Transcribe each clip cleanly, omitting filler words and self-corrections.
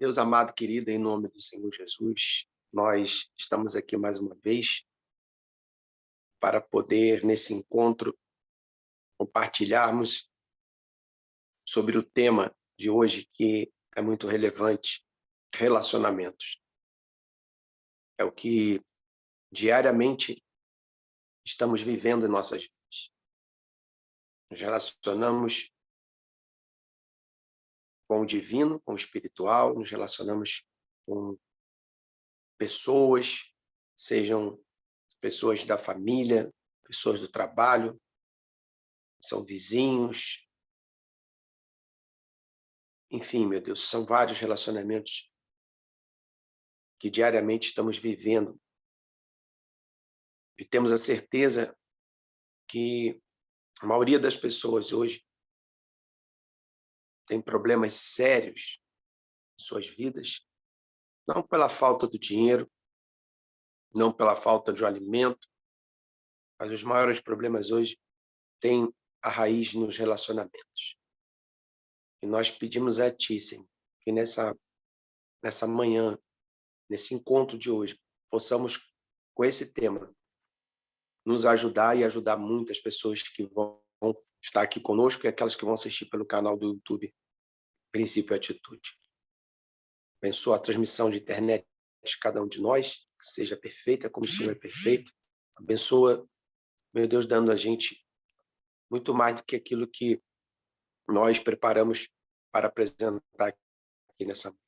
Deus amado, querido, em nome do Senhor Jesus, nós estamos aqui mais uma vez para poder, nesse encontro, compartilharmos sobre o tema de hoje, que é muito relevante: relacionamentos. É o que diariamente estamos vivendo em nossas vidas. Nos relacionamos com o divino, com o espiritual, nos relacionamos com pessoas, sejam pessoas da família, pessoas do trabalho, são vizinhos. Enfim, meu Deus, são vários relacionamentos que diariamente estamos vivendo. E temos a certeza que a maioria das pessoas hoje tem problemas sérios em suas vidas, não pela falta do dinheiro, não pela falta de um alimento, mas os maiores problemas hoje têm a raiz nos relacionamentos. E nós pedimos a Ti, Senhor, que nessa manhã, nesse encontro de hoje, possamos, com esse tema, nos ajudar e ajudar muitas pessoas que vão estar aqui conosco e aquelas que vão assistir pelo canal do YouTube Princípio e Atitude. Abençoa a transmissão de internet de cada um de nós, que seja perfeita como o Senhor é perfeito. Abençoa, meu Deus, dando a gente muito mais do que aquilo que nós preparamos para apresentar aqui nessa manhã.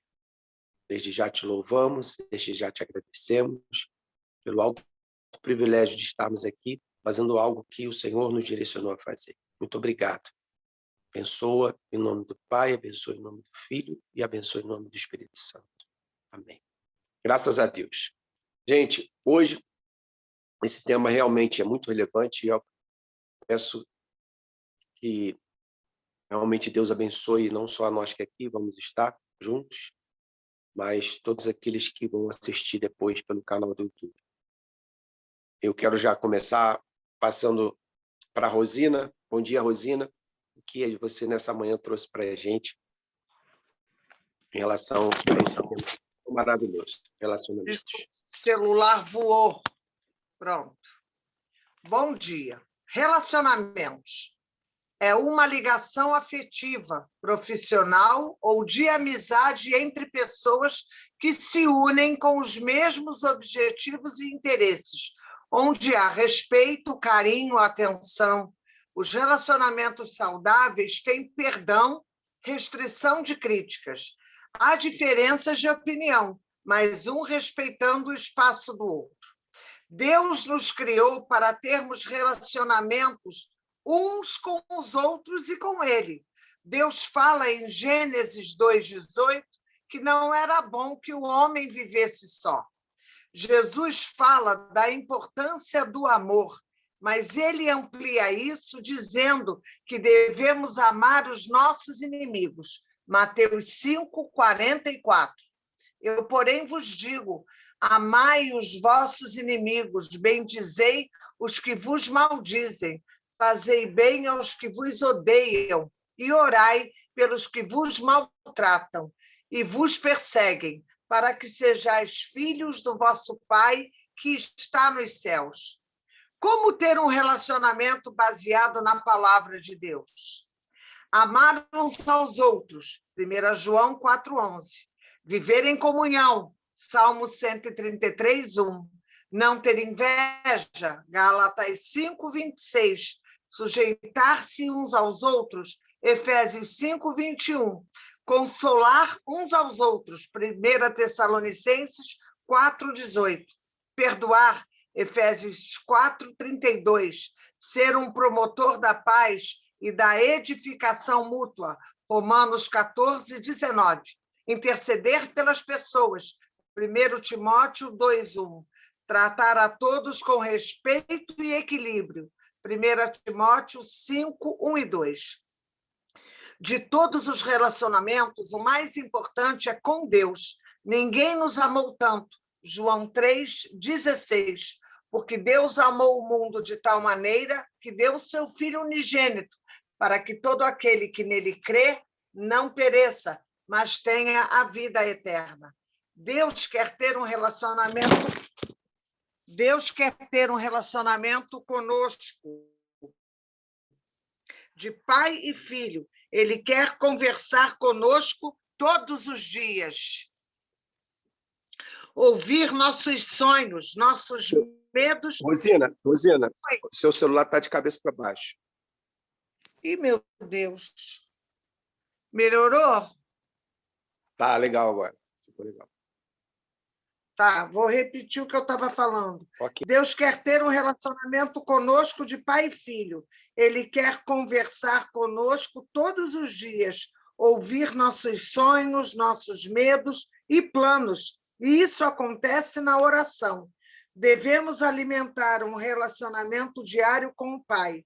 Desde já te louvamos, desde já te agradecemos pelo alto privilégio de estarmos aqui fazendo algo que o Senhor nos direcionou a fazer. Muito obrigado. Abençoa em nome do Pai, abençoa em nome do Filho e abençoa em nome do Espírito Santo. Amém. Graças a Deus. Gente, hoje esse tema realmente é muito relevante e eu peço que realmente Deus abençoe não só a nós que aqui vamos estar juntos, mas todos aqueles que vão assistir depois pelo canal do YouTube. Eu quero já começar passando para a Rosina. Bom dia, Rosina. O que você nessa manhã trouxe para a gente em relação a esse tema maravilhoso, relacionamentos? O celular voou. Pronto. Bom dia. Relacionamentos é uma ligação afetiva, profissional ou de amizade entre pessoas que se unem com os mesmos objetivos e interesses, onde há respeito, carinho, atenção. Os relacionamentos saudáveis têm perdão, restrição de críticas. Há diferenças de opinião, mas um respeitando o espaço do outro. Deus nos criou para termos relacionamentos uns com os outros e com Ele. Deus fala em Gênesis 2:18 que não era bom que o homem vivesse só. Jesus fala da importância do amor, mas ele amplia isso dizendo que devemos amar os nossos inimigos. Mateus 5:44. Eu, porém, vos digo: amai os vossos inimigos, bendizei os que vos maldizem, fazei bem aos que vos odeiam e orai pelos que vos maltratam e vos perseguem, para que sejais filhos do vosso Pai que está nos céus. Como ter um relacionamento baseado na palavra de Deus? Amar uns aos outros, 1 João 4:11. Viver em comunhão, Salmo 133:1. Não ter inveja, Gálatas 5:26. Sujeitar-se uns aos outros, Efésios 5:21. Consolar uns aos outros, 1 Tessalonicenses 4:18. Perdoar, Efésios 4:32. Ser um promotor da paz e da edificação mútua, Romanos 14:19. Interceder pelas pessoas, 1 Timóteo 2:1. Tratar a todos com respeito e equilíbrio, 1 Timóteo 5:1 e 2. De todos os relacionamentos, o mais importante é com Deus. Ninguém nos amou tanto, João 3:16. Porque Deus amou o mundo de tal maneira que deu seu Filho unigênito, para que todo aquele que nele crê não pereça, mas tenha a vida eterna. Deus quer ter um relacionamento conosco, de pai e filho. Ele quer conversar conosco todos os dias. Ouvir nossos sonhos, nossos medos. Rosina, o seu celular está de cabeça para baixo. Ih, meu Deus. Melhorou? Tá legal agora. Ficou legal. Tá, vou repetir o que eu estava falando. Okay. Deus quer ter um relacionamento conosco de pai e filho. Ele quer conversar conosco todos os dias, ouvir nossos sonhos, nossos medos e planos. E isso acontece na oração. Devemos alimentar um relacionamento diário com o Pai.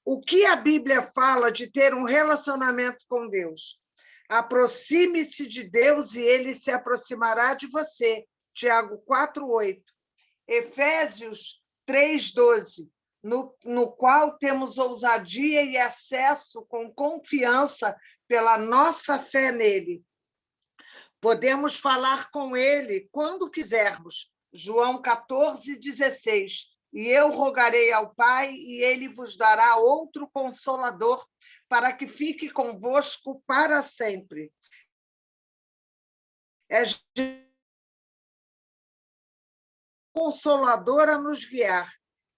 O que a Bíblia fala de ter um relacionamento com Deus? Aproxime-se de Deus e ele se aproximará de você. Tiago 4:8. Efésios 3:12, no qual temos ousadia e acesso com confiança pela nossa fé nele. Podemos falar com ele quando quisermos. João 14:16. E eu rogarei ao Pai, e ele vos dará outro Consolador, para que fique convosco para sempre. É Consolador a nos guiar.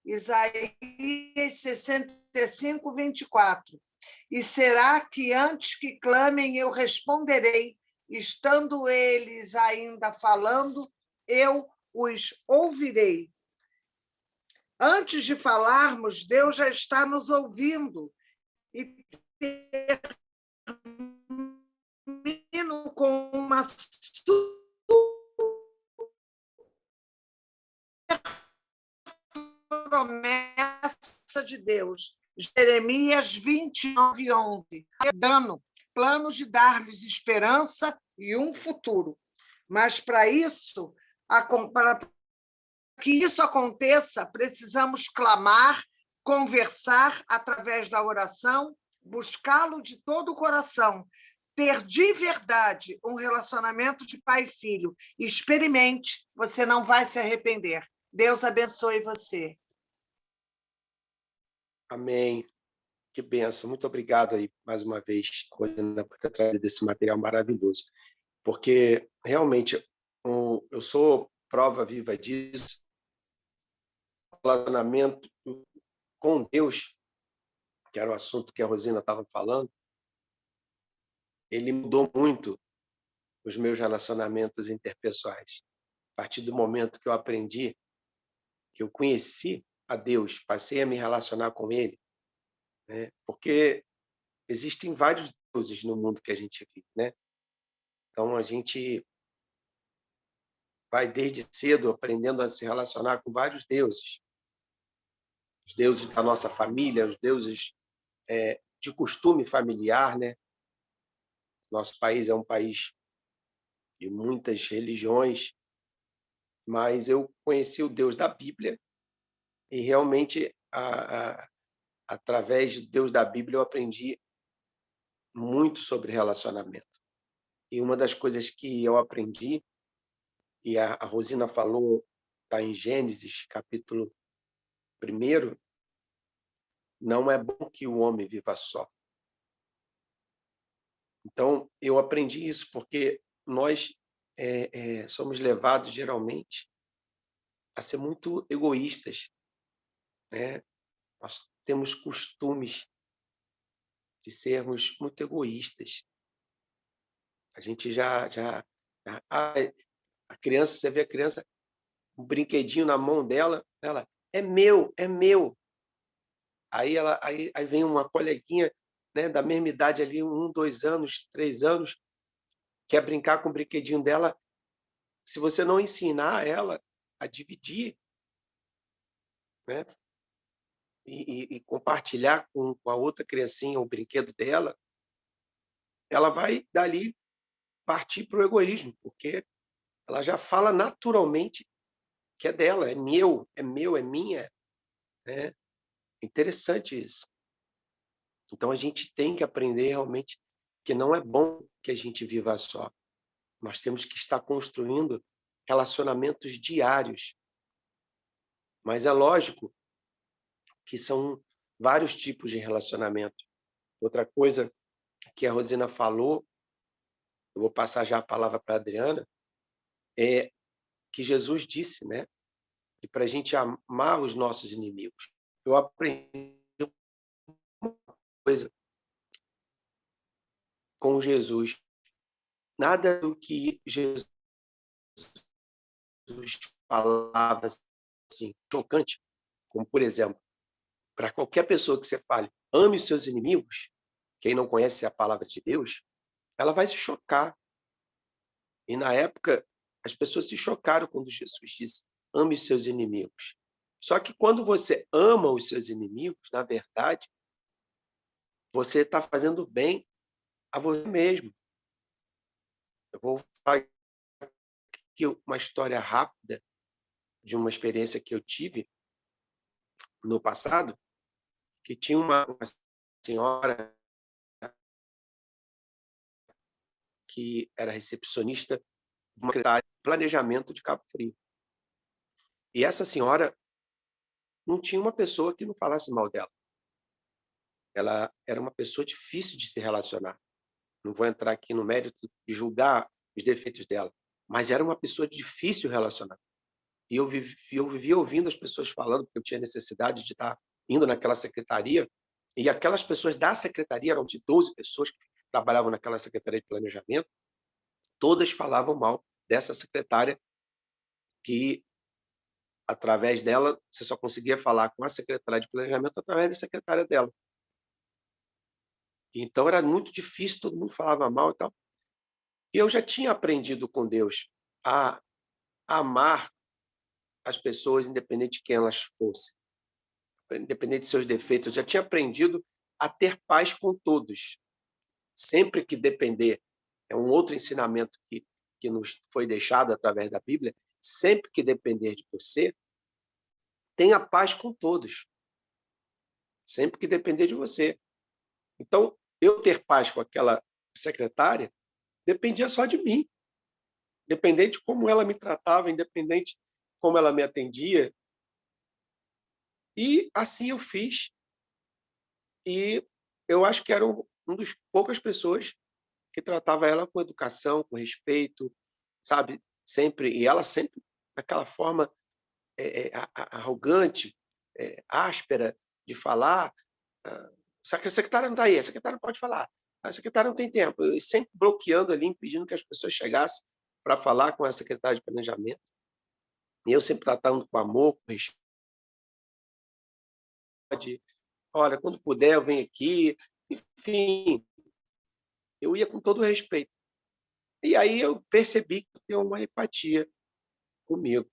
Isaías 65:24. E será que antes que clamem eu responderei, estando eles ainda falando, eu os ouvirei. Antes de falarmos, Deus já está nos ouvindo e termino com uma promessa de Deus. Jeremias 29:11. Dando planos de dar-lhes esperança e um futuro. Mas para que isso aconteça, precisamos clamar, conversar através da oração, buscá-lo de todo o coração, ter de verdade um relacionamento de pai e filho. Experimente, você não vai se arrepender. Deus abençoe você. Amém. Que bênção. Muito obrigado aí, mais uma vez, Rosina, por ter trazido esse material maravilhoso. Porque, realmente, eu sou prova viva disso. O relacionamento com Deus, que era o assunto que a Rosina estava falando, ele mudou muito os meus relacionamentos interpessoais. A partir do momento que eu aprendi, que eu conheci a Deus, passei a me relacionar com Ele, né? Porque existem vários deuses no mundo que a gente vive, né? Então, a gente vai desde cedo aprendendo a se relacionar com vários deuses. Os deuses da nossa família, os deuses de costume familiar, né? Nosso país é um país de muitas religiões, mas eu conheci o Deus da Bíblia e realmente, através do Deus da Bíblia, eu aprendi muito sobre relacionamento. E uma das coisas que eu aprendi, e a Rosina falou, está em Gênesis, capítulo 1, não é bom que o homem viva só. Então, eu aprendi isso porque nós somos levados, geralmente, a ser muito egoístas, né? Nós temos costumes de sermos muito egoístas. A gente a criança, você vê a criança, um brinquedinho na mão dela, ela, é meu, é meu. Aí vem uma coleguinha, né, da mesma idade ali, 1, 2 anos, 3 anos, quer brincar com o brinquedinho dela. Se você não ensinar ela a dividir, né, e compartilhar com a outra criancinha o brinquedo dela, ela vai dali partir para o egoísmo, porque ela já fala naturalmente que é dela, é meu, é meu, é minha, né? Interessante isso. Então, a gente tem que aprender realmente que não é bom que a gente viva só. Nós temos que estar construindo relacionamentos diários. Mas é lógico que são vários tipos de relacionamento. Outra coisa que a Rosina falou, eu vou passar já a palavra para a Adriana, é que Jesus disse, né, que para a gente amar os nossos inimigos. Eu aprendi uma coisa com Jesus. Nada do que Jesus falava assim, chocante, como, por exemplo, para qualquer pessoa que você fale, ame os seus inimigos, quem não conhece a palavra de Deus, ela vai se chocar. E na época, as pessoas se chocaram quando Jesus disse, ame os seus inimigos. Só que quando você ama os seus inimigos, na verdade, você está fazendo bem a você mesmo. Eu vou falar aqui uma história rápida de uma experiência que eu tive no passado, que tinha uma senhora que era recepcionista de uma secretária de planejamento de Cabo Frio. E essa senhora não tinha uma pessoa que não falasse mal dela. Ela era uma pessoa difícil de se relacionar. Não vou entrar aqui no mérito de julgar os defeitos dela, mas era uma pessoa difícil de relacionar. E eu vivia ouvindo as pessoas falando que eu tinha necessidade de estar indo naquela secretaria, e aquelas pessoas da secretaria, eram de 12 pessoas que trabalhavam naquela secretaria de planejamento, todas falavam mal dessa secretária, que através dela você só conseguia falar com a secretária de planejamento através da secretária dela. Então era muito difícil, todo mundo falava mal e tal. E eu já tinha aprendido com Deus a amar as pessoas, independente de quem elas fossem, independente de seus defeitos. Eu já tinha aprendido a ter paz com todos, sempre que depender. É um outro ensinamento que nos foi deixado através da Bíblia. Sempre que depender de você, tenha paz com todos. Sempre que depender de você. Então, eu ter paz com aquela secretária dependia só de mim. Independente de como ela me tratava, independente de como ela me atendia. E assim eu fiz. E eu acho que era um dos poucas pessoas que tratava ela com educação, com respeito, sabe? Sempre, e ela sempre daquela forma arrogante, áspera de falar. Só que a secretária não está aí, a secretária não pode falar, a secretária não tem tempo. Eu sempre bloqueando ali, impedindo que as pessoas chegassem para falar com a secretária de planejamento. E eu sempre tratando com amor, com respeito. Olha, quando puder, eu venho aqui. Enfim, eu ia com todo o respeito. E aí eu percebi que tinha uma empatia comigo.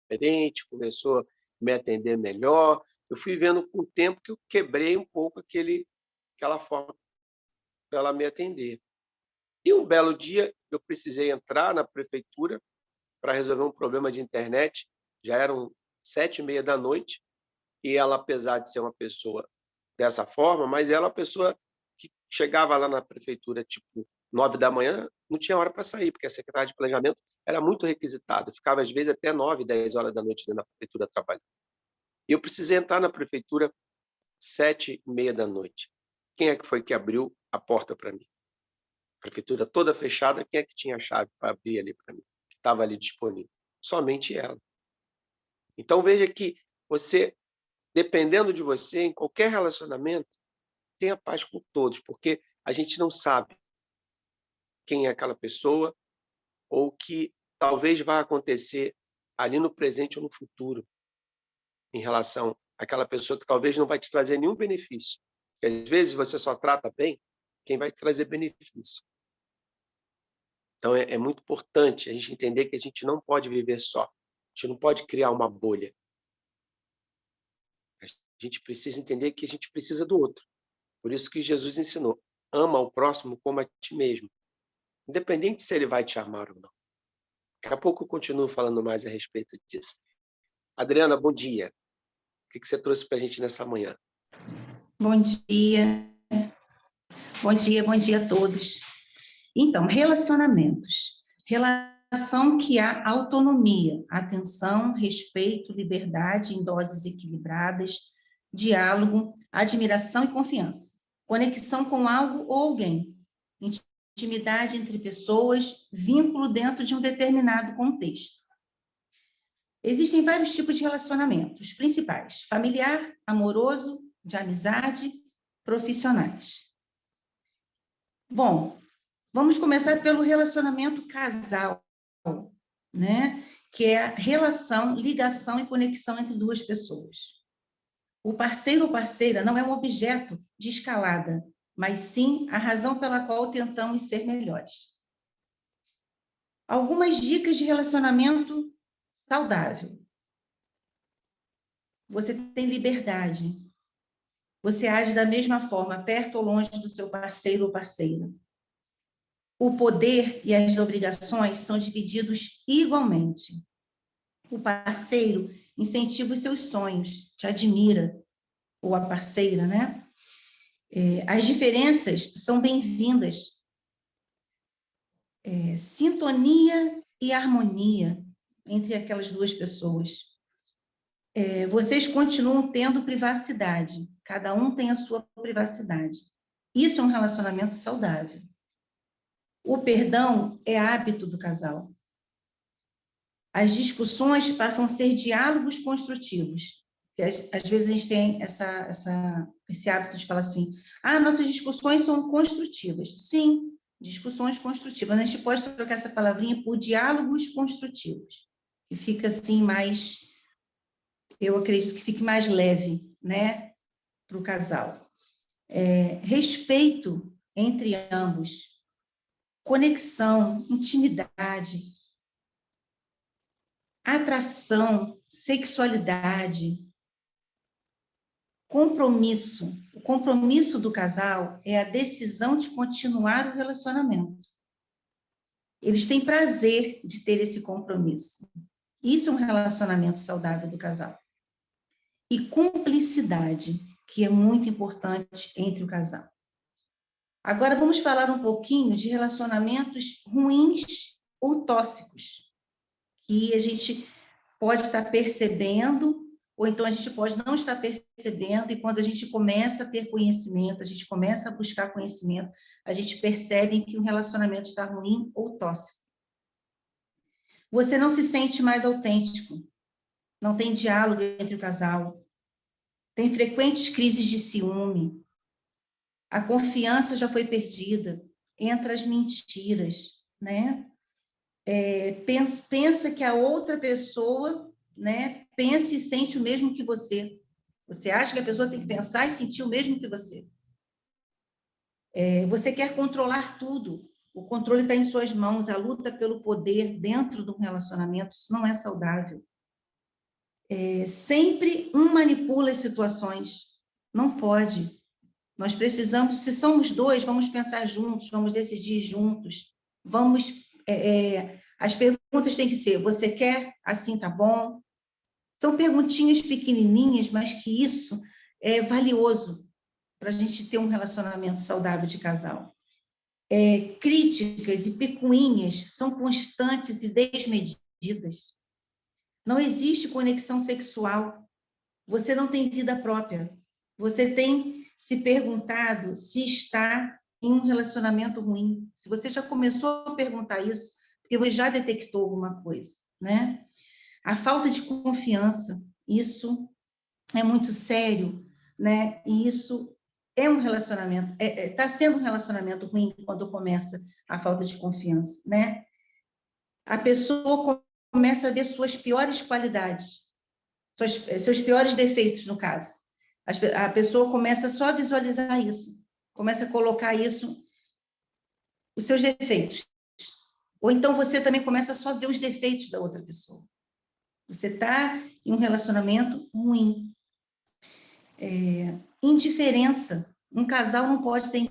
Diferente, começou a me atender melhor. Eu fui vendo com o tempo que eu quebrei um pouco aquela forma dela me atender. E um belo dia eu precisei entrar na prefeitura para resolver um problema de internet. Já eram 7h30 da noite e ela, apesar de ser uma pessoa dessa forma, mas ela é uma pessoa que chegava lá na prefeitura tipo 9 da manhã, não tinha hora para sair, porque a secretária de planejamento era muito requisitada, ficava às vezes até 9, 10 horas da noite na prefeitura trabalhando. E eu precisei entrar na prefeitura 7h30 da noite. Quem é que foi que abriu a porta para mim? A prefeitura toda fechada, quem é que tinha a chave para abrir ali para mim? Que estava ali disponível? Somente ela. Então veja que você, dependendo de você, em qualquer relacionamento, tenha paz com todos, porque a gente não sabe quem é aquela pessoa ou o que talvez vá acontecer ali no presente ou no futuro em relação àquela pessoa que talvez não vai te trazer nenhum benefício. Porque às vezes você só trata bem quem vai te trazer benefício. Então é muito importante a gente entender que a gente não pode viver só. A gente não pode criar uma bolha. A gente precisa entender que a gente precisa do outro. Por isso que Jesus ensinou: ama o próximo como a ti mesmo, independente se ele vai te amar ou não. Daqui a pouco eu continuo falando mais a respeito disso. Adriana, bom dia. O que você trouxe para a gente nessa manhã? Bom dia. Bom dia a todos. Então, relacionamentos. Relação que há autonomia, atenção, respeito, liberdade em doses equilibradas, diálogo, admiração e confiança. Conexão com algo ou alguém. Intimidade entre pessoas, vínculo dentro de um determinado contexto. Existem vários tipos de relacionamentos, principais: familiar, amoroso, de amizade, profissionais. Bom, vamos começar pelo relacionamento casal, né? Que é a relação, ligação e conexão entre duas pessoas. O parceiro ou parceira não é um objeto de escalada, mas sim a razão pela qual tentamos ser melhores. Algumas dicas de relacionamento saudável. Você tem liberdade. Você age da mesma forma, perto ou longe do seu parceiro ou parceira. O poder e as obrigações são divididos igualmente. O parceiro incentiva os seus sonhos, te admira, ou a parceira, né? As diferenças são bem-vindas. Sintonia e harmonia entre aquelas duas pessoas. Vocês continuam tendo privacidade, cada um tem a sua privacidade. Isso é um relacionamento saudável. O perdão é hábito do casal. As discussões passam a ser diálogos construtivos. Às vezes a gente tem esse hábito de falar assim: nossas discussões são construtivas. Sim, discussões construtivas. A gente pode trocar essa palavrinha por diálogos construtivos, que fica assim mais... Eu acredito que fique mais leve, né, para o casal. Respeito entre ambos, conexão, intimidade, atração, sexualidade, compromisso. O compromisso do casal é a decisão de continuar o relacionamento. Eles têm prazer de ter esse compromisso. Isso é um relacionamento saudável do casal. E cumplicidade, que é muito importante entre o casal. Agora vamos falar um pouquinho de relacionamentos ruins ou tóxicos, que a gente pode estar percebendo, ou então a gente pode não estar percebendo, e quando a gente começa a ter conhecimento, a gente começa a buscar conhecimento, a gente percebe que um relacionamento está ruim ou tóxico. Você não se sente mais autêntico, não tem diálogo entre o casal, tem frequentes crises de ciúme, a confiança já foi perdida, entra as mentiras, né? Pensa que a outra pessoa, né, pensa e sente o mesmo que você. Você acha que a pessoa tem que pensar e sentir o mesmo que você. Você quer controlar tudo. O controle está em suas mãos. A luta pelo poder dentro de um relacionamento, isso não é saudável. Sempre um manipula as situações. Não pode. Nós precisamos, se somos dois, vamos pensar juntos, vamos decidir juntos. As perguntas têm que ser: você quer? Assim tá bom? São perguntinhas pequenininhas, mas que isso é valioso para a gente ter um relacionamento saudável de casal. Críticas e picuinhas são constantes e desmedidas. Não existe conexão sexual. Você não tem vida própria. Você tem se perguntado se está em um relacionamento ruim. Se você já começou a perguntar isso, porque você já detectou alguma coisa, né? A falta de confiança, isso é muito sério, né? E isso é um relacionamento, está sendo um relacionamento ruim quando começa a falta de confiança, né? A pessoa começa a ver suas piores qualidades, seus piores defeitos, no caso. A pessoa começa só a visualizar isso, começa a colocar isso, os seus defeitos. Ou então você também começa só a ver os defeitos da outra pessoa. Você está em um relacionamento ruim. Indiferença. Um casal não pode ter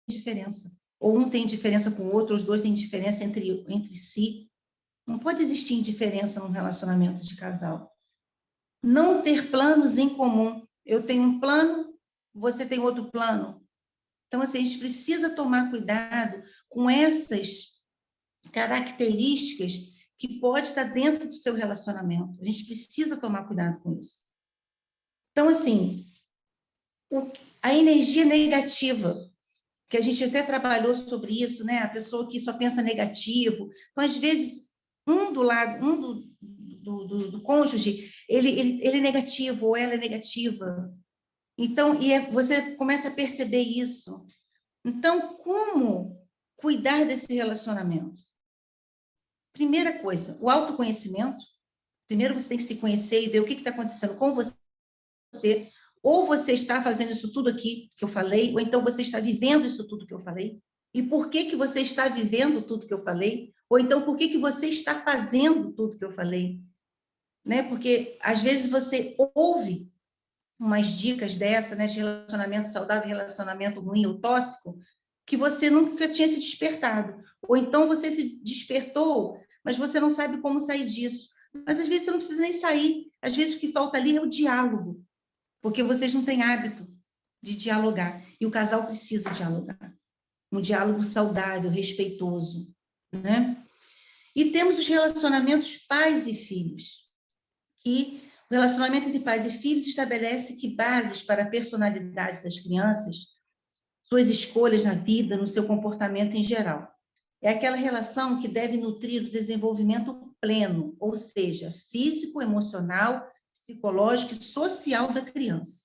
indiferença. Ou um tem diferença com o outro, ou os dois têm diferença entre si. Não pode existir indiferença num relacionamento de casal. Não ter planos em comum. Eu tenho um plano, você tem outro plano. Então, assim, a gente precisa tomar cuidado com essas características que pode estar dentro do seu relacionamento. A gente precisa tomar cuidado com isso. Então, assim, a energia negativa, que a gente até trabalhou sobre isso, né? A pessoa que só pensa negativo. Então, às vezes, do cônjuge, ele é negativo, ou ela é negativa. Então, você começa a perceber isso. Então, como cuidar desse relacionamento? Primeira coisa, o autoconhecimento. Primeiro você tem que se conhecer e ver o que está acontecendo com você. Ou você está fazendo isso tudo aqui que eu falei, ou então você está vivendo isso tudo que eu falei. E por que você está vivendo tudo que eu falei? Ou então, por que você está fazendo tudo que eu falei? Né? Porque, às vezes, você ouve umas dicas dessa, né, de relacionamento saudável, relacionamento ruim ou tóxico, que você nunca tinha se despertado. Ou então você se despertou, mas você não sabe como sair disso. Mas às vezes você não precisa nem sair. Às vezes o que falta ali é o diálogo, porque vocês não têm hábito de dialogar. E o casal precisa dialogar. Um diálogo saudável, respeitoso, né? E temos os relacionamentos pais e filhos, que o relacionamento entre pais e filhos estabelece que bases para a personalidade das crianças, suas escolhas na vida, no seu comportamento em geral. É aquela relação que deve nutrir o desenvolvimento pleno, ou seja, físico, emocional, psicológico e social da criança.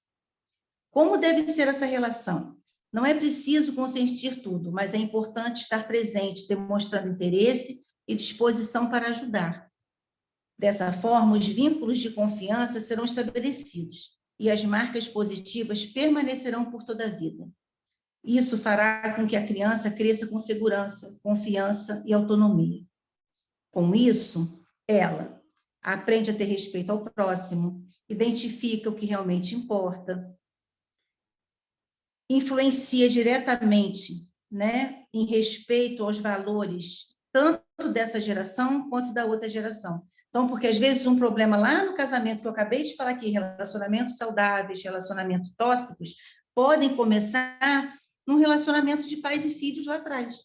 Como deve ser essa relação? Não é preciso consentir tudo, mas é importante estar presente, demonstrando interesse e disposição para ajudar. Dessa forma, os vínculos de confiança serão estabelecidos e as marcas positivas permanecerão por toda a vida. Isso fará com que a criança cresça com segurança, confiança e autonomia. Com isso, ela aprende a ter respeito ao próximo, identifica o que realmente importa, influencia diretamente, né, em respeito aos valores, tanto dessa geração quanto da outra geração. Então, porque às vezes um problema lá no casamento, que eu acabei de falar aqui, relacionamentos saudáveis, relacionamentos tóxicos, podem começar num relacionamento de pais e filhos lá atrás,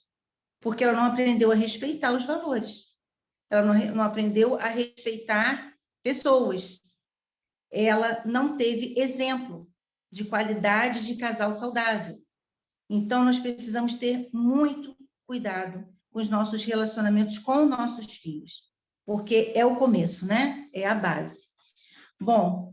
porque ela não aprendeu a respeitar os valores, ela não aprendeu a respeitar pessoas, ela não teve exemplo de qualidade de casal saudável. Então, nós precisamos ter muito cuidado com os nossos relacionamentos com nossos filhos, porque é o começo, né? É a base. Bom,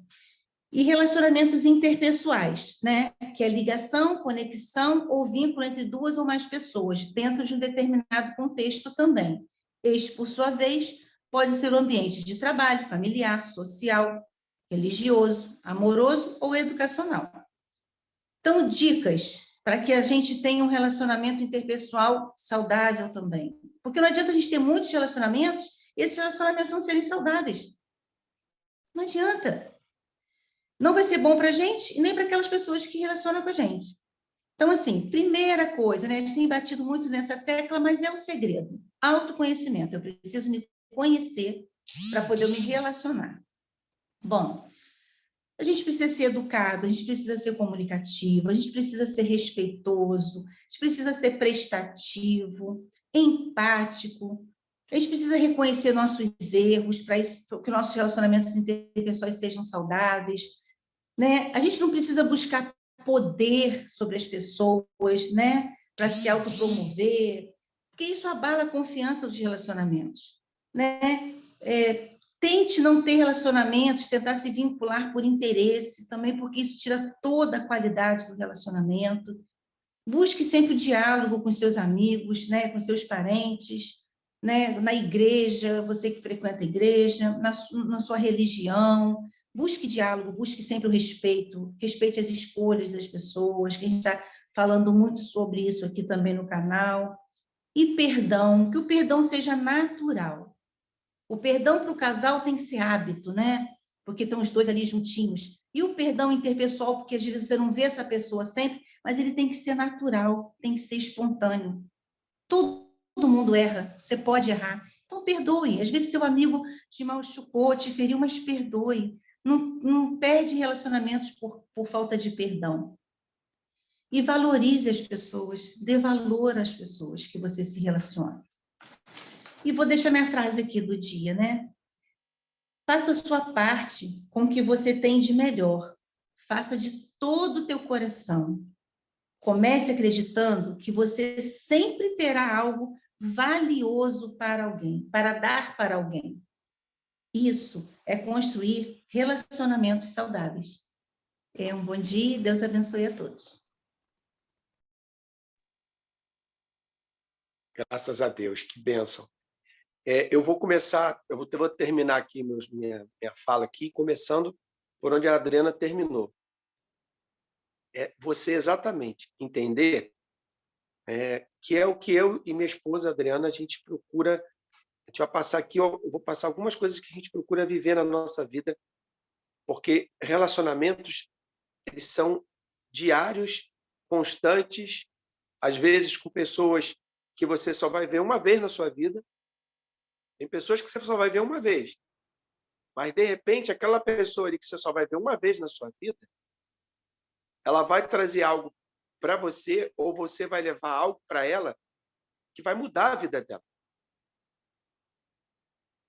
e relacionamentos interpessoais, né? Que é ligação, conexão ou vínculo entre duas ou mais pessoas, dentro de um determinado contexto também. Este, por sua vez, pode ser o ambiente de trabalho, familiar, social, religioso, amoroso ou educacional. Então, dicas para que a gente tenha um relacionamento interpessoal saudável também. Porque não adianta a gente ter muitos relacionamentos e esses relacionamentos não serem saudáveis. Não adianta. Não vai ser bom para a gente e nem para aquelas pessoas que relacionam com a gente. Então, assim, primeira coisa, né? A gente tem batido muito nessa tecla, mas é o segredo. Autoconhecimento. Eu preciso me conhecer para poder me relacionar. Bom, a gente precisa ser educado, a gente precisa ser comunicativo, a gente precisa ser respeitoso, a gente precisa ser prestativo, empático, a gente precisa reconhecer nossos erros para que nossos relacionamentos interpessoais sejam saudáveis, né? A gente não precisa buscar poder sobre as pessoas, né? Para se autopromover, porque isso abala a confiança dos relacionamentos, né? Tente não ter relacionamentos, tentar se vincular por interesse também, porque isso tira toda a qualidade do relacionamento. Busque sempre o diálogo com seus amigos, né, com seus parentes, né, na igreja, você que frequenta a igreja, na sua religião. Busque diálogo, busque sempre o respeito, respeite as escolhas das pessoas, que a gente está falando muito sobre isso aqui também no canal. E perdão, que o perdão seja natural. O perdão para o casal tem que ser hábito, né? Porque estão os dois ali juntinhos. E o perdão interpessoal, porque às vezes você não vê essa pessoa sempre, mas ele tem que ser natural, tem que ser espontâneo. Todo mundo erra, você pode errar. Então, perdoe. Às vezes seu amigo te machucou, te feriu, mas perdoe. Não perde relacionamentos por falta de perdão. e valorize as pessoas, dê valor às pessoas que você se relaciona. E vou deixar minha frase aqui do dia, né? Faça a sua parte com o que você tem de melhor. Faça de todo o teu coração. Comece acreditando que você sempre terá algo valioso para alguém, para dar para alguém. Isso é construir relacionamentos saudáveis. Um bom dia e Deus abençoe a todos. Graças a Deus, que bênção. Eu vou começar, eu vou terminar aqui minha fala aqui, começando por onde a Adriana terminou. Você exatamente entender que é o que eu e minha esposa Adriana a gente procura. A gente vai passar aqui, eu vou passar algumas coisas que a gente procura viver na nossa vida, porque relacionamentos eles são diários, constantes, às vezes com pessoas que você só vai ver uma vez na sua vida. Tem pessoas que você só vai ver uma vez. Mas, de repente, aquela pessoa ali que você só vai ver uma vez na sua vida, ela vai trazer algo para você, ou você vai levar algo para ela que vai mudar a vida dela.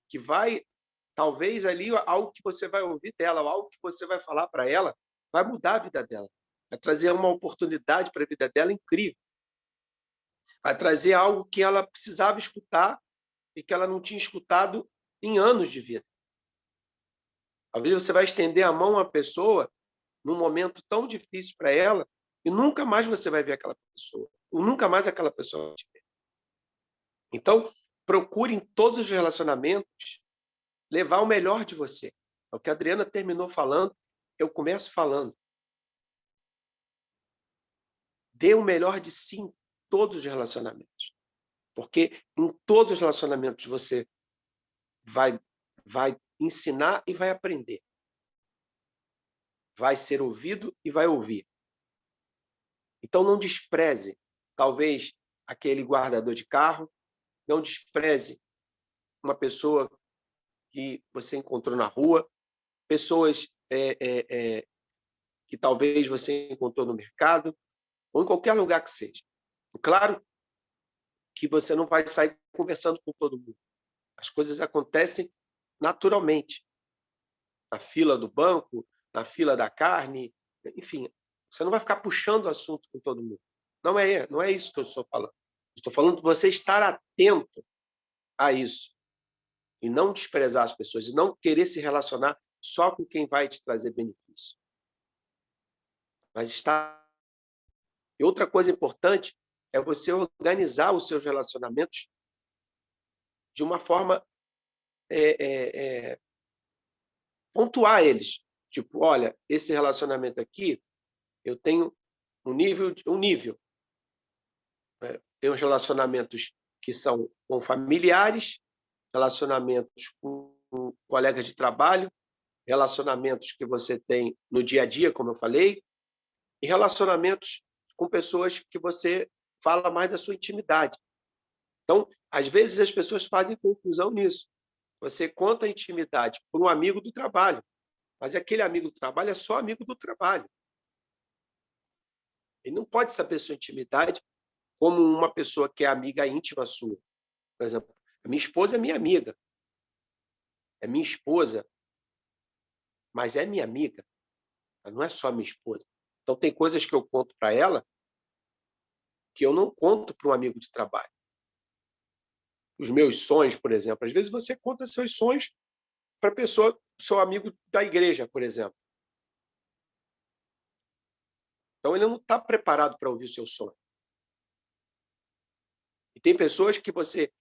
Que vai, talvez ali, algo que você vai ouvir dela, algo que você vai falar para ela, vai mudar a vida dela. Vai trazer uma oportunidade para a vida dela incrível. Vai trazer algo que ela precisava escutar e que ela não tinha escutado em anos de vida. Talvez você vai estender a mão a uma pessoa num momento tão difícil para ela e nunca mais você vai ver aquela pessoa. Ou nunca mais aquela pessoa vai te ver. Então, procure em todos os relacionamentos levar o melhor de você. É o que a Adriana terminou falando, eu começo falando. Dê o melhor de si em todos os relacionamentos. Porque em todos os relacionamentos você vai ensinar e vai aprender. Vai ser ouvido e vai ouvir. Então, não despreze, talvez, aquele guardador de carro, não despreze uma pessoa que você encontrou na rua, pessoas que talvez você encontrou no mercado, ou em qualquer lugar que seja. Claro que você não vai sair conversando com todo mundo. As coisas acontecem naturalmente. Na fila do banco, na fila da carne, enfim, você não vai ficar puxando o assunto com todo mundo. Não é isso que eu estou falando. Estou falando de você estar atento a isso e não desprezar as pessoas e não querer se relacionar só com quem vai te trazer benefício. Mas está. E outra coisa importante é você organizar os seus relacionamentos de uma forma pontuar eles. Tipo, olha, esse relacionamento aqui, eu tenho um nível. Tem os relacionamentos que são com familiares, relacionamentos com colegas de trabalho, relacionamentos que você tem no dia a dia, como eu falei, e relacionamentos com pessoas que você fala mais da sua intimidade. Então, às vezes as pessoas fazem confusão nisso. Você conta a intimidade por um amigo do trabalho, mas aquele amigo do trabalho é só amigo do trabalho. Ele não pode saber sua intimidade como uma pessoa que é amiga íntima sua. Por exemplo, a minha esposa é minha amiga. É minha esposa, mas é minha amiga. Ela não é só minha esposa. Então, tem coisas que eu conto para ela que eu não conto para um amigo de trabalho. Os meus sonhos, por exemplo. Às vezes você conta seus sonhos para a pessoa, seu amigo da igreja, por exemplo. Então, ele não está preparado para ouvir o seu sonho. E tem pessoas que você,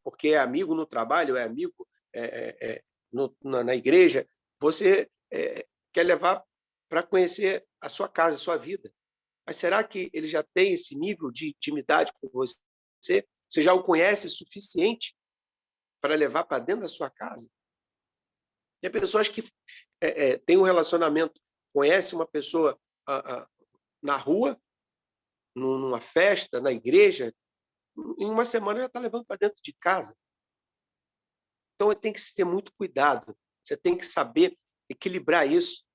porque é amigo no trabalho, é amigo na igreja, você quer levar para conhecer a sua casa, a sua vida. Mas será que ele já tem esse nível de intimidade com você? Você já o conhece o suficiente para levar para dentro da sua casa? Tem pessoas que têm um relacionamento, conhece uma pessoa na rua, numa festa, na igreja, em uma semana já está levando para dentro de casa. Então, tem que ter muito cuidado. Você tem que saber equilibrar isso.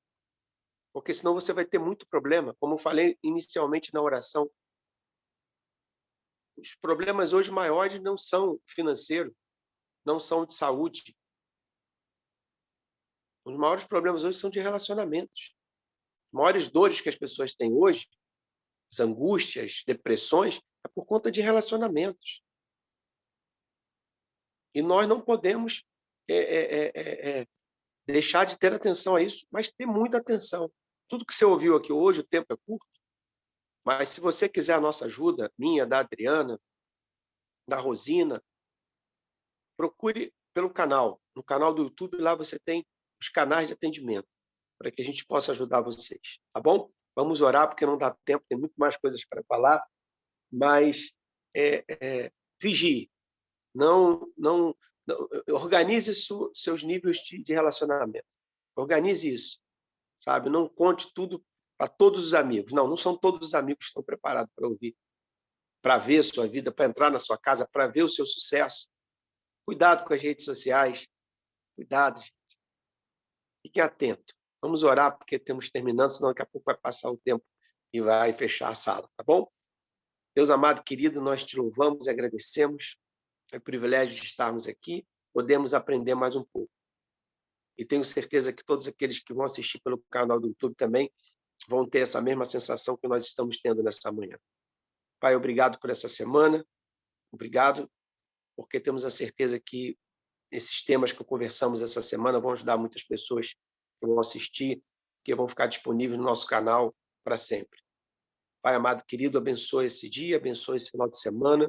porque senão você vai ter muito problema. Como eu falei inicialmente na oração, os problemas hoje maiores não são financeiros, não são de saúde. Os maiores problemas hoje são de relacionamentos. As maiores dores que as pessoas têm hoje, as angústias, depressões, é por conta de relacionamentos. E nós não podemos deixar de ter atenção a isso, mas ter muita atenção. Tudo que você ouviu aqui hoje, o tempo é curto, mas se você quiser a nossa ajuda, minha, da Adriana, da Rosina, procure pelo canal. No canal do YouTube, lá você tem os canais de atendimento, para que a gente possa ajudar vocês, tá bom? Vamos orar, porque não dá tempo, tem muito mais coisas para falar, mas vigie. Não organize seus níveis de relacionamento. Organize isso, sabe? Não conte tudo para todos os amigos. Não são todos os amigos que estão preparados para ouvir, para ver a sua vida, para entrar na sua casa, para ver o seu sucesso. Cuidado com as redes sociais. Cuidado, gente. Fiquem atentos. Vamos orar, porque estamos terminando, senão daqui a pouco vai passar o tempo e vai fechar a sala, tá bom? Deus amado, querido, nós te louvamos e agradecemos. É o privilégio de estarmos aqui, podemos aprender mais um pouco. E tenho certeza que todos aqueles que vão assistir pelo canal do YouTube também vão ter essa mesma sensação que nós estamos tendo nessa manhã. Pai, obrigado por essa semana, obrigado, porque temos a certeza que esses temas que conversamos essa semana vão ajudar muitas pessoas que vão assistir, que vão ficar disponíveis no nosso canal para sempre. Pai amado, querido, abençoe esse dia, abençoe esse final de semana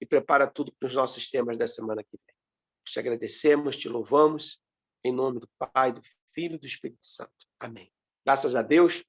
e prepara tudo para os nossos temas da semana que vem. Te agradecemos, te louvamos, em nome do Pai, do Filho e do Espírito Santo. Amém. Graças a Deus.